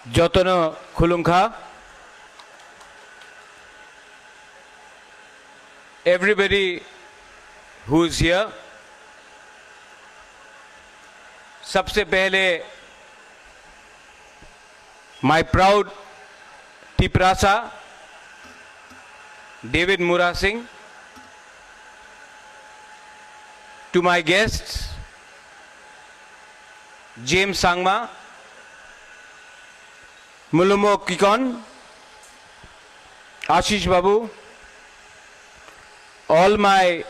Jotono Khulungkha, everybody who is here, सबसे पहले my proud Tiprasa, David Mura Singh, to my guests, James Sangma, Mulumo Kikon, Ashish Babu, all my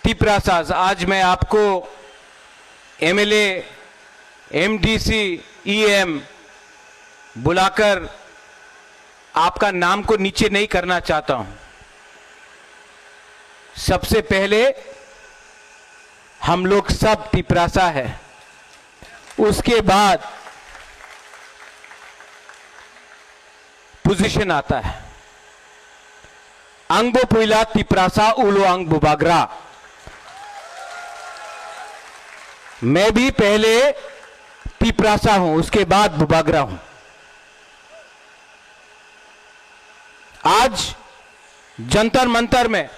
Tiprasas, आज मैं आपको MLA, MDC, EM बुलाकर आपका नाम को नीचे नहीं करना चाहता हूं। सबसे पहले हम लोग सब तिपरासा है, उसके बाद पोजीशन आता है। अंगबो पुइला तिपरासा उलो अंग बुबागरा। मैं भी पहले तिपरासा हूं, उसके बाद बुबागरा हूं। आज जंतर मंतर में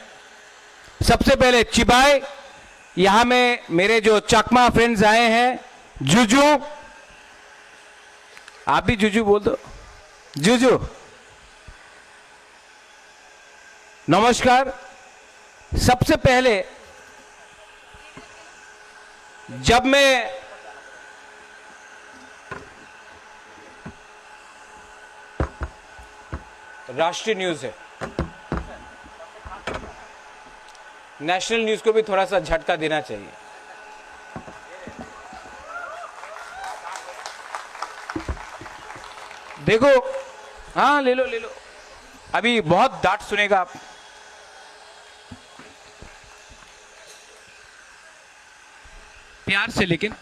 सबसे पहले चिबाई, यहां में मेरे जो चकमा फ्रेंड्स आए हैं, जुजू, आप भी जुजू बोल दो, जुजू नमस्कार। सबसे पहले जब मैं राष्ट्रीय न्यूज है, नेशनल न्यूज को भी थोड़ा सा झटका देना चाहिए। देखो, हाँ ले लो ले लो, अभी बहुत डांट सुनेगा आप। प्यार से, लेकिन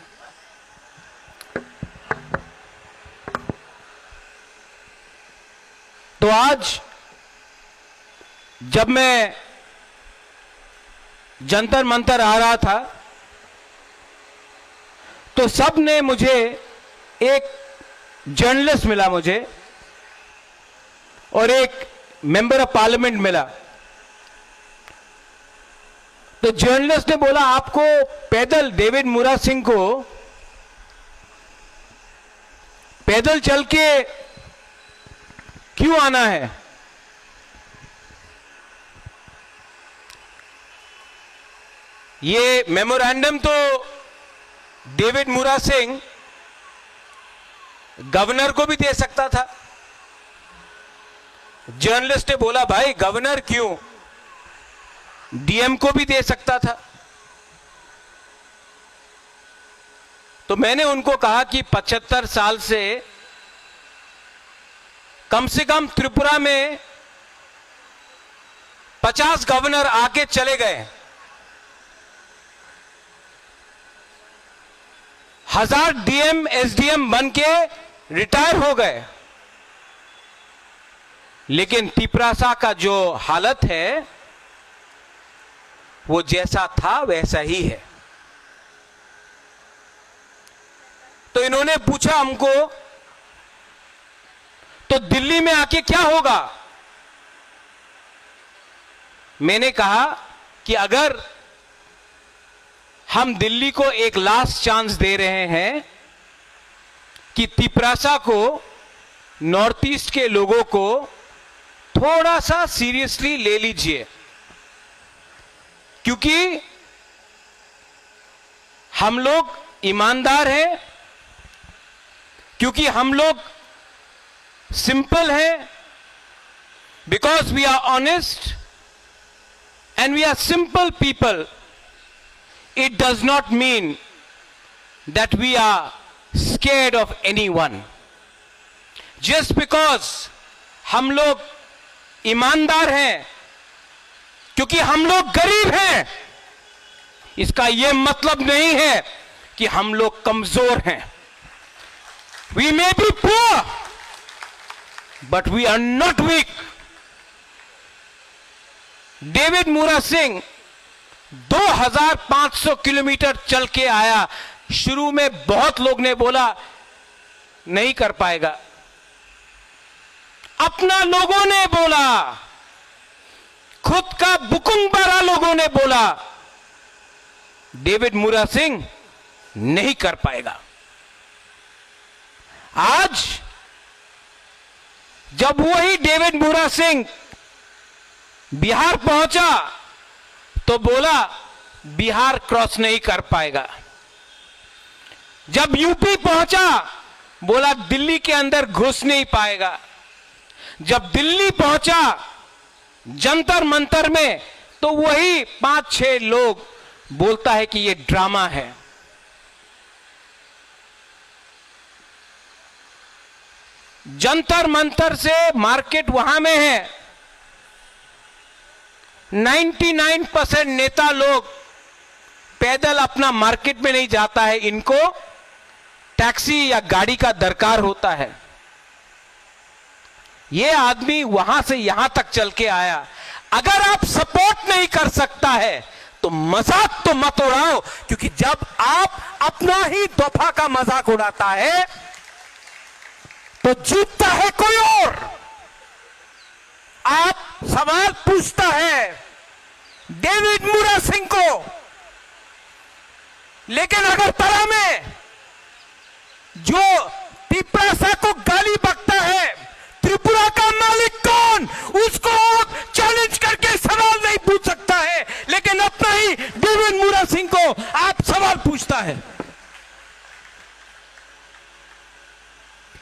तो आज जब मैं जंतर मंतर आ रहा था तो सब ने मुझे, एक जर्नलिस्ट मिला मुझे और एक मेंबर ऑफ पार्लियामेंट मिला। तो जर्नलिस्ट ने बोला, आपको पैदल, डेविड मुरा सिंह को पैदल चल के क्यों आना है? ये मेमोरेंडम तो डेविड मुरा सिंह गवर्नर को भी दे सकता था। जर्नलिस्ट ने बोला, भाई गवर्नर क्यों, डीएम को भी दे सकता था। तो मैंने उनको कहा कि 75 साल से कम त्रिपुरा में 50 गवर्नर आके चले गए, 1000 डीएम एसडीएम बन के रिटायर हो गए, लेकिन तिपरासा का जो हालत है वो जैसा था वैसा ही है। तो इन्होंने पूछा हमको, तो दिल्ली में आके क्या होगा? मैंने कहा कि अगर हम दिल्ली को एक लास्ट चांस दे रहे हैं कि तिपरासा को, नॉर्थ ईस्ट के लोगों को थोड़ा सा सीरियसली ले लीजिए, क्योंकि हम लोग ईमानदार हैं, क्योंकि हम लोग सिंपल हैं, because we are honest and we are simple people. It does not mean that we are scared of anyone. Just because हम लोग ईमानदार हैं, क्योंकि हम लोग गरीब हैं, इसका यह मतलब नहीं है कि हम लोग कमजोर हैं। We may be poor but we are not weak. David Mura Singh 2500 kilometre चल के आया। शुरू में बहुत लोग ने बोला नहीं कर पाएगा। अपना लोगों ने बोला, खुद का बुकुंगबारा लोगों ने बोला, डेविड मुरा सिंह नहीं कर पाएगा। आज जब वही डेविड मुरा सिंह बिहार पहुंचा तो बोला बिहार क्रॉस नहीं कर पाएगा। जब यूपी पहुंचा बोला दिल्ली के अंदर घुस नहीं पाएगा। जब दिल्ली पहुंचा जंतर मंतर में तो वही 5-6 लोग बोलता है कि ये ड्रामा है। जंतर मंतर से मार्केट वहां में है। 99% नेता लोग पैदल अपना मार्केट में नहीं जाता है, इनको टैक्सी या गाड़ी का दरकार होता है। ये आदमी वहां से यहां तक चल के आया। अगर आप सपोर्ट नहीं कर सकता है तो मजाक तो मत उड़ाओ, क्योंकि जब आप अपना ही दफा का मजाक उड़ाता है तो जीतता है कोई और। आप सवाल पूछता है डेविड मुरा सिंह को, लेकिन अगर तरा में जो तिपरासा को गाली बकता है, त्रिपुरा का मालिक कौन, उसको चैलेंज करके सवाल नहीं पूछ सकता है, लेकिन अपना ही डेविड मुरा सिंह को आप सवाल पूछता है।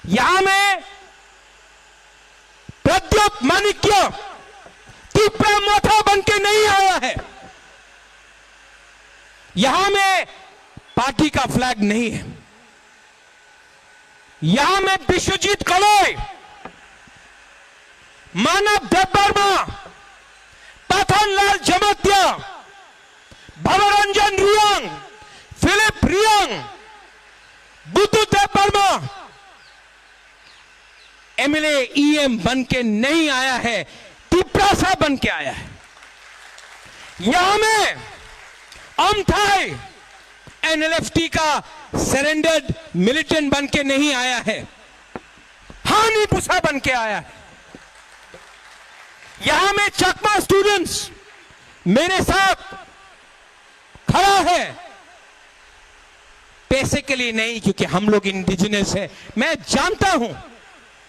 यहां में प्रद्योत माणिक्य तिपरा मोथा बन के नहीं आया है। यहां में पार्टी का फ्लैग नहीं है। यहां में विश्वजीत कलोय, मानव देववर्मा, पथनलाल जमत्या, भवरंजन रियांग, फिलिप रियांग, बुद्धू देववर्मा एमएलए ईएम बन के नहीं आया है, तिपरासा बन के आया है। यहां में अमथाई एनएलएफटी का सरेंडर्ड मिलिटेंट बन के नहीं आया है, हानि पुसा बन के आया है। यहां में चकमा स्टूडेंट्स मेरे साथ खड़ा है, पैसे के लिए नहीं, क्योंकि हम लोग इंडिजिनस है। मैं जानता हूं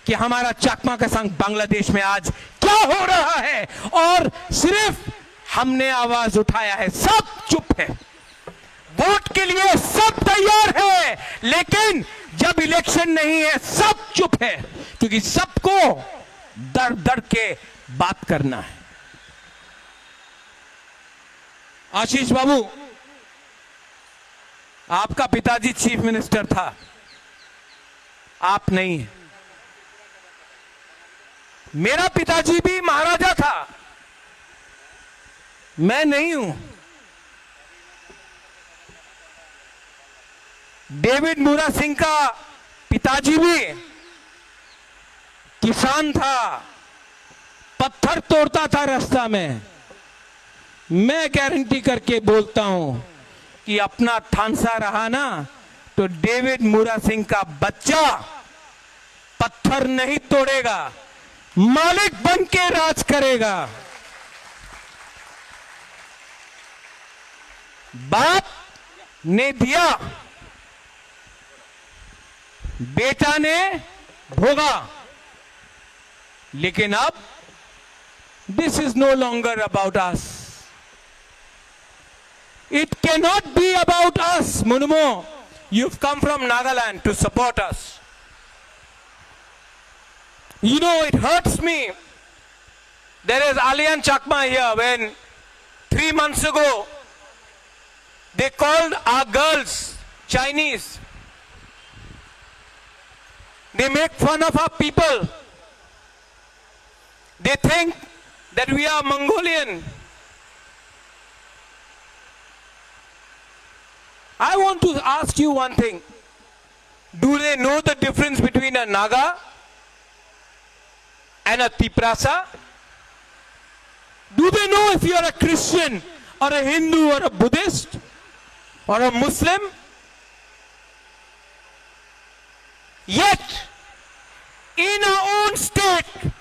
कि हमारा चकमा का संघ बांग्लादेश में आज क्या हो रहा है, और सिर्फ हमने आवाज उठाया है। सब चुप है, वोट के लिए सब तैयार है, लेकिन जब इलेक्शन नहीं है सब चुप है, क्योंकि सबको डर डर के बात करना है। आशीष बाबू, आपका पिताजी चीफ मिनिस्टर था, आप नहीं है। मेरा पिताजी भी महाराजा था, मैं नहीं हूं। डेविड मुरा सिंह का पिताजी भी किसान था, पत्थर तोड़ता था रास्ता में। मैं गारंटी करके बोलता हूं कि अपना थानसा रहा ना तो डेविड मुरा सिंह का बच्चा पत्थर नहीं तोड़ेगा, मालिक बन के राज करेगा। बाप ने दिया, बेटा ने भोगा, लेकिन अब this is no longer about us. It can not be about us. Munmo, you've come from Nagaland to support us. You know, it hurts me. There is Alian Chakma here. When 3 months ago they called our girls Chinese, they make fun of our people. They think that we are Mongolian. I want to ask you one thing. Do they know the difference between a Naga and a Tiprasa? Do they know if you are a Christian or a Hindu or a Buddhist or a Muslim? Yet, in our own state,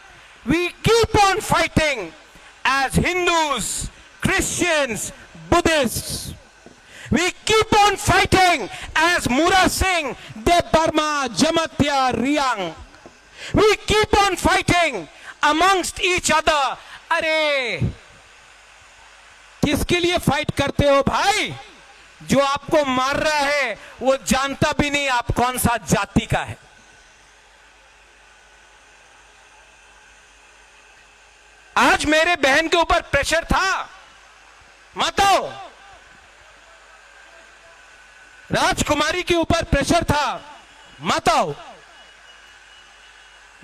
we keep on fighting as Hindus, Christians, Buddhists. We keep on fighting as Mura Singh, De Burma, Jamatya, Riang. We keep on fighting amongst each other. अरे किसके लिए fight करते हो भाई? जो आपको मार रहा है वो जानता भी नहीं आप कौन सा जाति का है. आज मेरे बहन के ऊपर प्रेशर था, मत आओ. राजकुमारी के ऊपर प्रेशर था, मत आओ.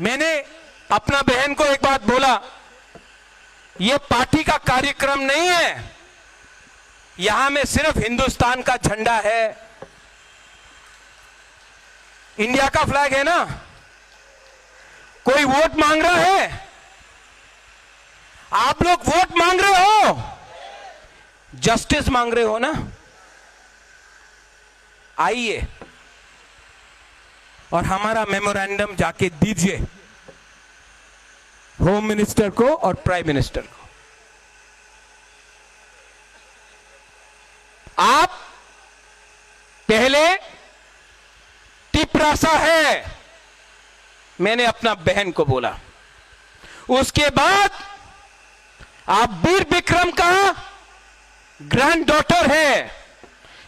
मैंने अपना बहन को एक बात बोला, यह पार्टी का कार्यक्रम नहीं है, यहां में सिर्फ हिंदुस्तान का झंडा है, इंडिया का फ्लैग है ना. कोई वोट मांग रहा है? आप लोग वोट मांग रहे हो, जस्टिस मांग रहे हो ना. आइए और हमारा मेमोरेंडम जाके दीजिए होम मिनिस्टर को और प्राइम मिनिस्टर को. आप पहले टिपरासा है, मैंने अपना बहन को बोला. उसके बाद आप वीर विक्रम का ग्रैंड डॉटर है,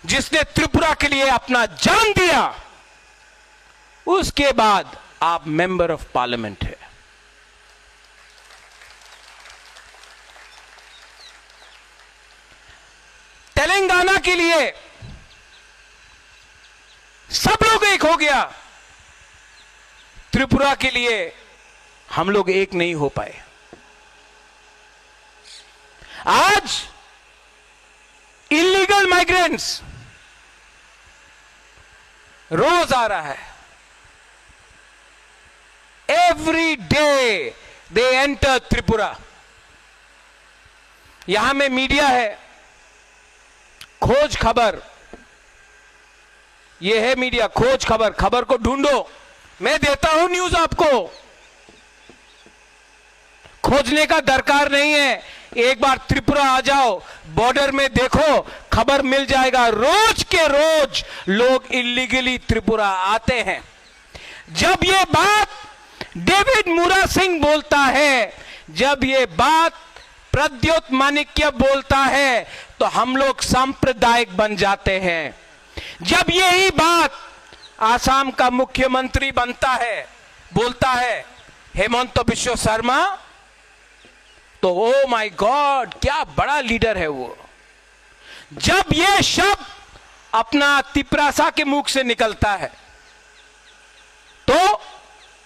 जिसने त्रिपुरा के लिए अपना जान दिया. उसके बाद आप मेंबर ऑफ पार्लियामेंट है. तेलंगाना के लिए सब लोग एक हो गया, त्रिपुरा के लिए हम लोग एक नहीं हो पाए. आज इलीगल माइग्रेंट्स रोज आ रहा है. Every day they enter Tripura. यहां में मीडिया है, खोज खबर, यह है मीडिया, खोज खबर. खबर को ढूंढो, मैं देता हूं न्यूज आपको. खोजने का दरकार नहीं है, एक बार त्रिपुरा आ जाओ, बॉर्डर में देखो, खबर मिल जाएगा. रोज के रोज लोग इलीगली त्रिपुरा आते हैं. जब ये बात डेविड मुरा सिंह बोलता है, जब ये बात प्रद्योत माणिक्य बोलता है, तो हम लोग सांप्रदायिक बन जाते हैं. जब यही बात आसाम का मुख्यमंत्री बनता है, बोलता है हेमंत बिश्व शर्मा, तो ओ माय गॉड क्या बड़ा लीडर है वो. जब ये शब्द अपना तिपरासा के मुख से निकलता है, तो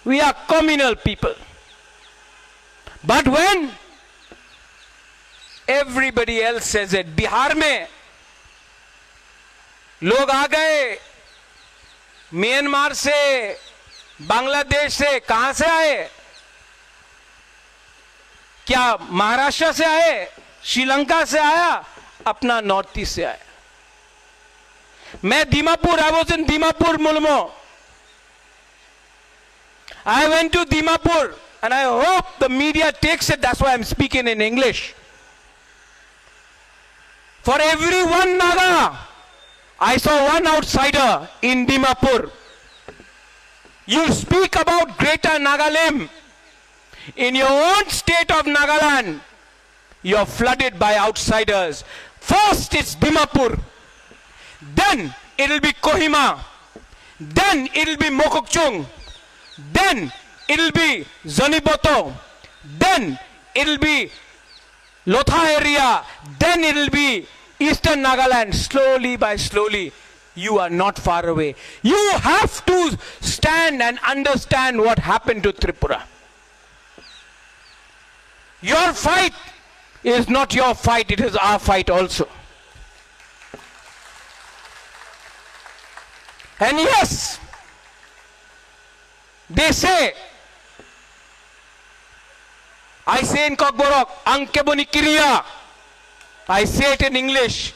we are communal people. But when everybody else says it. Bihar में लोग आ गए, म्यांमार से, बांग्लादेश से, कहां से आए? क्या महाराष्ट्र से आए, श्रीलंका से आया, अपना नॉर्थ ईस्ट से आया. मैं Dimapur, I was in Dimapur Mulmo. I went to Dimapur and I hope the media takes it. That's why I'm speaking in English. For every one Naga, I saw one outsider in Dimapur. You speak about Greater Nagaland. In your own state of Nagaland, you're flooded by outsiders. First it's Dimapur, then it'll be Kohima, then it'll be Mokokchung, then it'll be Zoniboto, then it'll be Lotha area, then it'll be Eastern Nagaland. Slowly by slowly, you are not far away. You have to stand and understand what happened to Tripura. Your fight is not your fight, it is our fight also. And yes, they say, I say in Kokborok, Ankeboni Kiriya. I say it in English,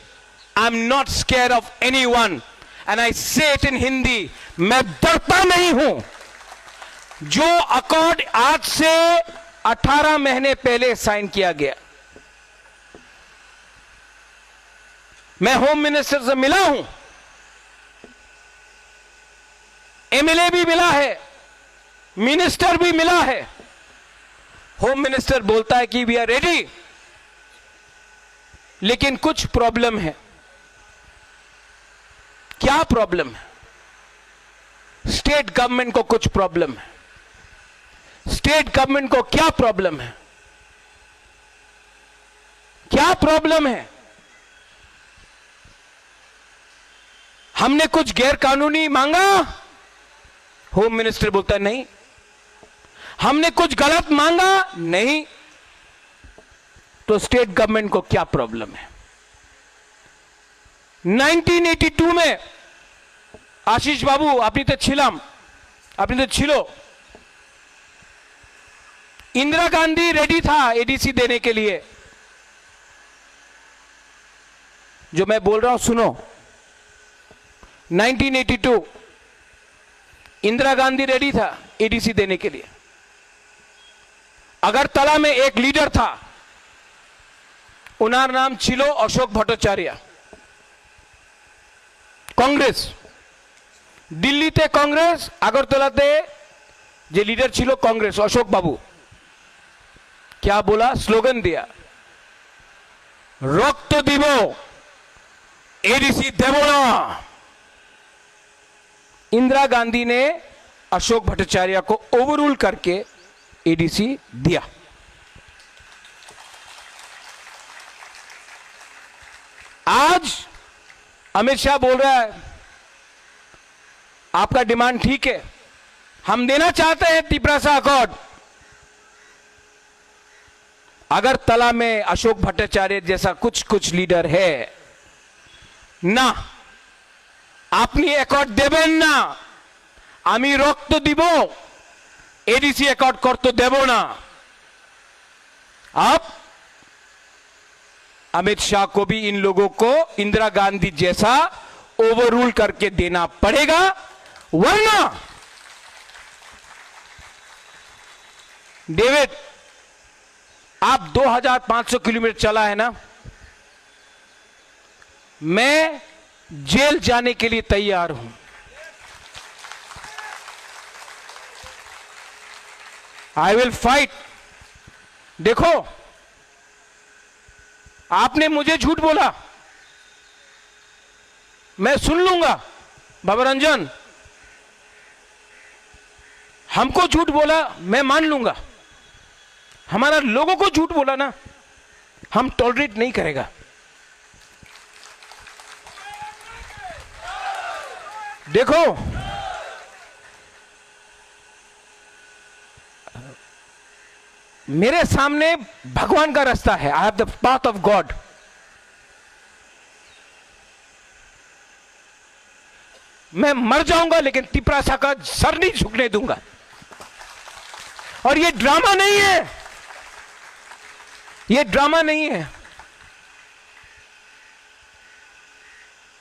I'm not scared of anyone. And I से it in Hindi, मैं डरता नहीं हूं। जो accord आज से 18 महीने पहले साइन किया गया, मैं होम मिनिस्टर से मिला हूं, एमएलए भी मिला है, मिनिस्टर भी मिला है। होम मिनिस्टर बोलता है कि वी आर रेडी, लेकिन कुछ प्रॉब्लम है। क्या प्रॉब्लम है? स्टेट गवर्नमेंट को कुछ प्रॉब्लम है। स्टेट गवर्नमेंट को क्या प्रॉब्लम है? क्या प्रॉब्लम है? हमने कुछ गैर कानूनी मांगा? होम मिनिस्टर बोलता है नहीं। हमने कुछ गलत मांगा? नहीं। तो स्टेट गवर्नमेंट को क्या प्रॉब्लम है? 1982 में आशीष बाबू अपनी तो छिलम, अपनी तो छिलो, इंदिरा गांधी रेडी था एडीसी देने के लिए। जो मैं बोल रहा हूं सुनो, 1982 इंदिरा गांधी रेडी था एडीसी देने के लिए। अगरतला में एक लीडर था, उनार नाम छिलो अशोक भट्टाचार्य, कांग्रेस। दिल्लीते कांग्रेस, আগরতলাতে যে লিডার ছিল कांग्रेस अशोक बाबू, क्या बोला? स्लोगन दिया, रक्त দিব एडीसी देव ना। इंदिरा गांधी ने अशोक भट्टाचार्य को ओवररूल करके एडीसी दिया। आज अमित शाह बोल रहा है आपका डिमांड ठीक है, हम देना चाहते हैं तिपरासा अकॉर्ड। अगर तला में अशोक भट्टाचार्य जैसा कुछ कुछ लीडर है ना, আপনি অ্যাকর্ড দেবেন না, আমি রক্ত দিব, एडीसी अकॉर्ड করতে দেব না। अब अमित शाह को भी इन लोगों को इंदिरा गांधी जैसा ओवररूल करके देना पड़ेगा, वरना डेविड आप 2500 किलोमीटर चला है ना, मैं जेल जाने के लिए तैयार हूं। I will fight. देखो, आपने मुझे झूठ बोला, मैं सुन लूंगा। बाबा रंजन, हमको झूठ बोला मैं मान लूंगा, हमारा लोगों को झूठ बोला ना, हम टॉलरेट नहीं करेगा। देखो, मेरे सामने भगवान का रास्ता है, I have the path of God. मैं मर जाऊंगा लेकिन तिपरासा का सर नहीं झुकने दूंगा। और ये ड्रामा नहीं है, ये ड्रामा नहीं है।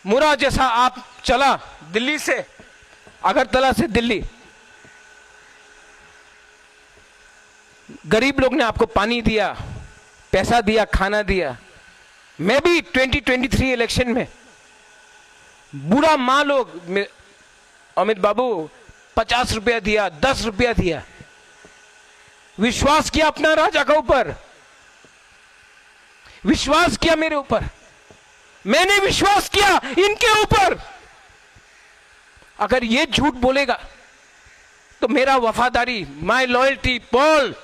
मुरा जैसा आप चला दिल्ली से, अगरतला से दिल्ली, गरीब लोग ने आपको पानी दिया, पैसा दिया, खाना दिया। मैं भी 2023 इलेक्शन में बुरा माँ लोग, अमित बाबू 50 रुपया दिया, 10 रुपया दिया, विश्वास किया अपना राजा का ऊपर, विश्वास किया मेरे ऊपर, मैंने विश्वास किया इनके ऊपर। अगर ये झूठ बोलेगा तो मेरा वफादारी, माई loyalty Paul,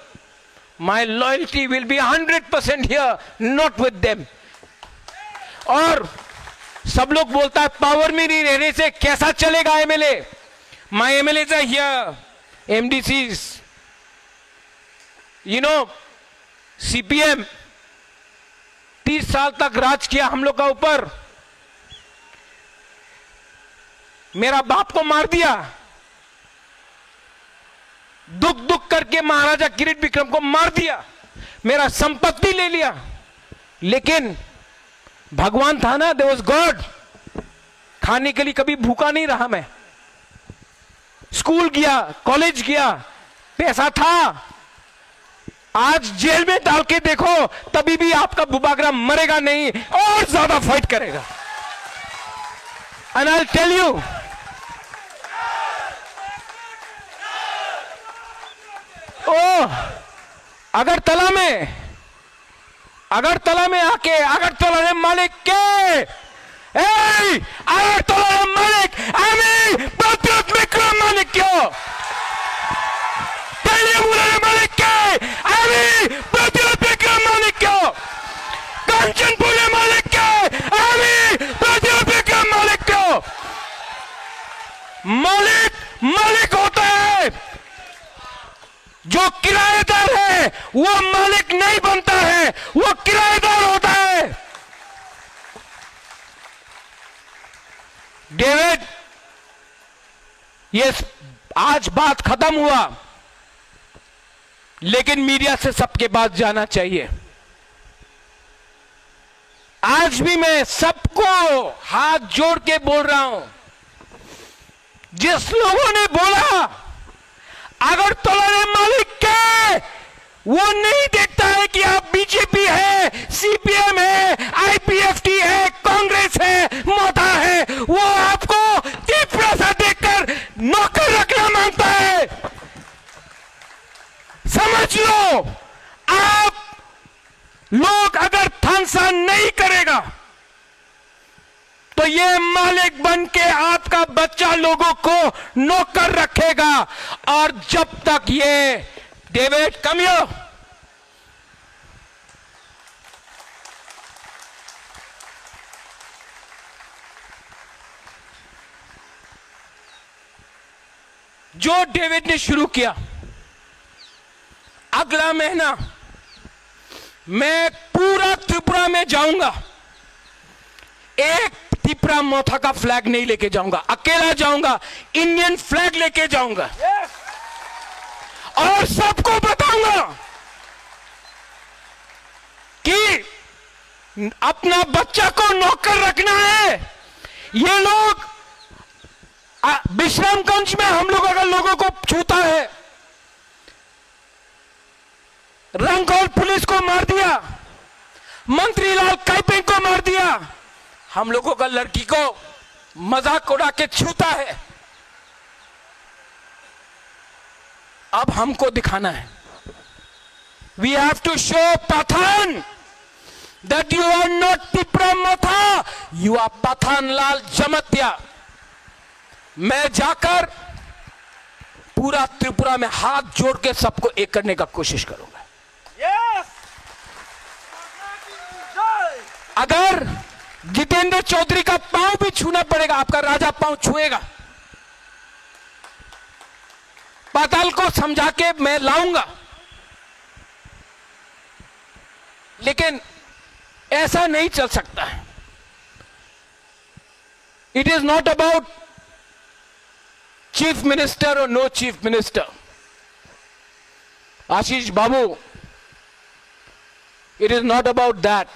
my loyalty will be 100% here, not with them. और सब लोग बोलता है पावर में नहीं रहने से कैसा चलेगा MLA. My MLA are here, MDCs, you know, CPM 30 साल तक राज किया हम लोग का ऊपर, मेरा बाप को मार दिया, दुख दुख करके महाराजा किरीट विक्रम को मार दिया, मेरा संपत्ति ले लिया, लेकिन भगवान था ना, देयर वाज गॉड। खाने के लिए कभी भूखा नहीं रहा मैं। स्कूल गया, कॉलेज गया, पैसा था। आज जेल में डाल के देखो, तभी भी आपका बुबागरा मरेगा नहीं और ज्यादा फाइट करेगा। And I will tell you, Agartala में आके अगरतला मालिक के अगरतला मालिक আমি প্রতিরোধ বিক্রম মালিক क्यों मालिक के আমি প্রতিরোধ বিক্রম मालिक क्यों कंचनपुर मालिक के আমি প্রতিরোধ বিক্রम मालिक क्यों मालिक होता है, जो किराएदार है वो मालिक नहीं बनता है, वो किराएदार होता है। डेविड, ये आज बात खत्म हुआ, लेकिन मीडिया से सबके पास जाना चाहिए। आज भी मैं सबको हाथ जोड़ के बोल रहा हूं, जिस लोगों ने बोला अगरतला मालिक के, वो नहीं देखता है कि आप बीजेपी है, सीपीएम है, आईपीएफटी है, कांग्रेस है, मोदा है। वो आपको तीव्र सा देखकर नौकर रखना मांगता है। समझ लो, आप लोग अगर थानसा नहीं करेगा तो ये मालिक बन के आपका बच्चा लोगों को नौकर रखेगा। और जब तक ये डेविड कम हियर, जो डेविड ने शुरू किया, अगला महीना मैं पूरा त्रिपुरा में जाऊंगा। एक त्रिपुरा मोथा का फ्लैग नहीं लेके जाऊंगा, अकेला जाऊंगा, इंडियन फ्लैग लेके जाऊंगा। और सबको बताऊंगा कि अपना बच्चा को नौकर रखना है। ये लोग विश्रामगंज में हम लोग अगर लोगों को छूता है, रंगौल पुलिस को मार दिया, मंत्री लाल काइपिंग को मार दिया, हम लोगों का लड़की को मजाक उड़ा के छूता है। अब हमको दिखाना है, we have to show Pathan that you are not Tripura Motha, you are Pathan Lal Jamatia. मैं जाकर पूरा त्रिपुरा में हाथ जोड़ के सबको एक करने का कोशिश करूंगा। अगर जितेंद्र चौधरी का पांव भी छूना पड़ेगा, आपका राजा पांव छुएगा। पाताल को समझा के मैं लाऊंगा, लेकिन ऐसा नहीं चल सकता है। It is not about chief minister और no chief minister. Ashish Babu, it is not about that.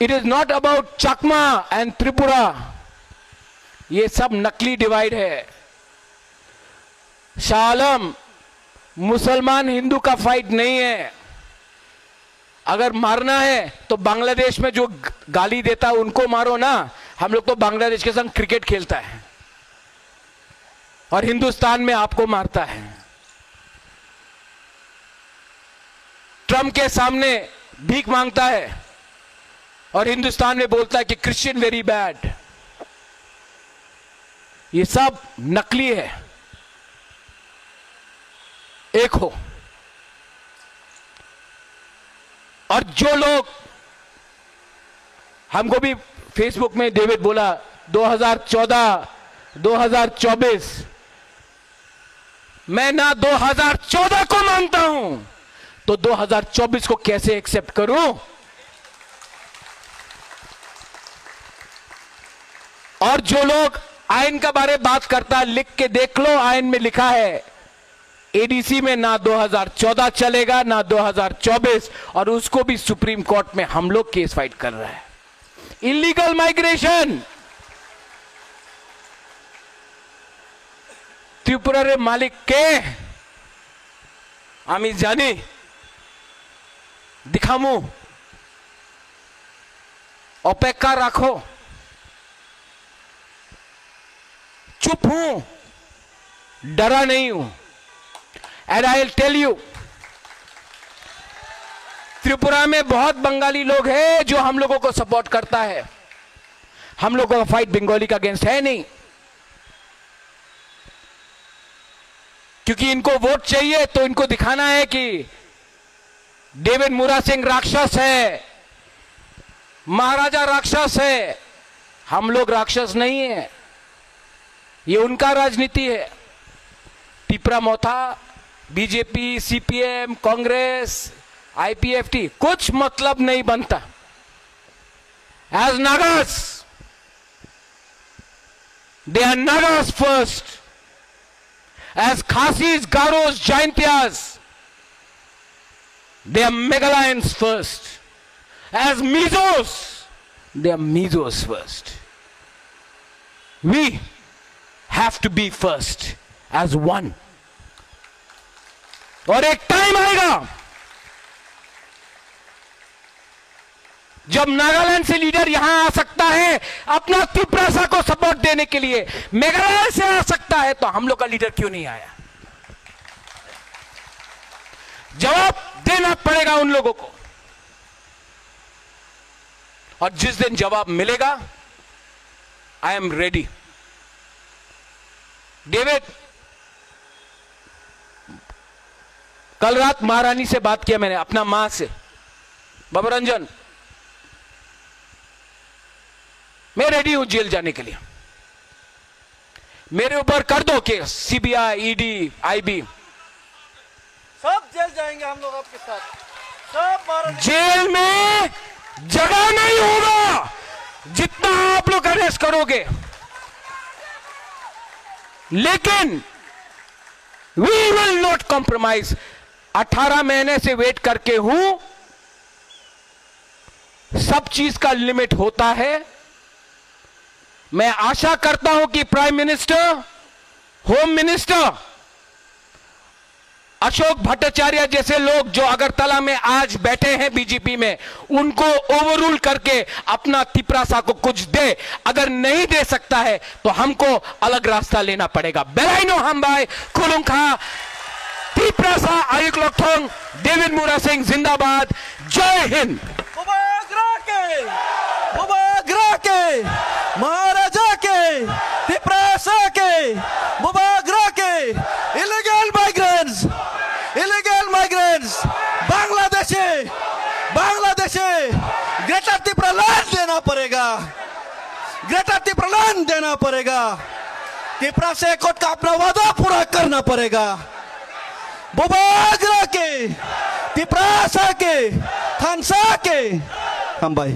It is not about Chakma and Tripura. ये सब नकली डिवाइड है। शाह आलम, मुसलमान हिंदू का फाइट नहीं है। अगर मारना है तो बांग्लादेश में जो गाली देता है उनको मारो ना। हम लोग तो बांग्लादेश के संग क्रिकेट खेलता है और हिंदुस्तान में आपको मारता है। ट्रम्प के सामने भीख मांगता है और हिंदुस्तान में बोलता है कि क्रिश्चियन वेरी बैड। ये सब नकली है। एक हो। और जो लोग, हमको भी फेसबुक में डेविड बोला 2014, 2024, मैं ना 2014 को मानता हूं तो 2024 को कैसे एक्सेप्ट करूं। और जो लोग आयन का बारे में बात करता है, लिख के देख लो, आयन में लिखा है एडीसी में ना 2014 चलेगा ना 2024, और उसको भी सुप्रीम कोर्ट में हम लोग केस फाइट कर रहे हैं। इलीगल माइग्रेशन, ত্রিপুরার মালিক কে আমি জানি दिखामू अपेक्षा रखो चुप हूं डरा नहीं हूं and I will tell you Tripura में बहुत बंगाली लोग हैं जो हम लोगों को सपोर्ट करता है हम लोगों का फाइट बंगाली का अगेंस्ट है नहीं क्योंकि इनको वोट चाहिए तो इनको दिखाना है कि डेविड मुरा सिंह राक्षस है महाराजा राक्षस है हम लोग राक्षस नहीं है ये उनका राजनीति है Tipra Motha BJP CPM Congress IPFT कुछ मतलब नहीं बनता as Nagas they are Nagas first as Khasis Garos Jaintias they are Meghalayans first. As Mizos, they are Mizos first. We have to be first as one. और एक टाइम आएगा जब नागालैंड से लीडर यहां आ सकता है अपना त्रिपुरा को सपोर्ट देने के लिए मेघालय से आ सकता है तो हम लोग का लीडर क्यों नहीं आया जवाब देना पड़ेगा उन लोगों को और जिस दिन जवाब मिलेगा आई एम रेडी डेविड कल रात महारानी से बात किया मैंने अपना मां से बाबूरंजन मैं रेडी हूं जेल जाने के लिए मेरे ऊपर कर दो केस सीबीआई ईडी आईबी सब जेल जाएंगे हम लोग आपके साथ सब जेल में जगह नहीं होगा जितना आप लोग अरेस्ट करोगे लेकिन वी विल नॉट कॉम्प्रोमाइज 18 महीने से वेट करके हूं सब चीज का लिमिट होता है मैं आशा करता हूं कि prime minister home minister Ashok Bhattacharya जैसे लोग जो अगरतला में आज बैठे हैं बीजेपी में उनको ओवररूल करके अपना त्रिपुरा को कुछ दे अगर नहीं दे सकता है तो हमको अलग रास्ता लेना पड़ेगा बेलाइनो हम भाई खुलुंखा त्रिपुरा आयुक लोकथोंग डेविड मुरा सिंह जिंदाबाद जय हिंद महाराजा के त्रिपुरा के मुबागरा के इलीगल माइग्रेंट्स बांग्लादेशे ग्रेटर त्रिपुरालैंड देना पड़ेगा त्रिपुरा से कोर्ट का अपना वादा पूरा करना पड़ेगा मुबागरा के त्रिपुरा के थानसा के हम भाई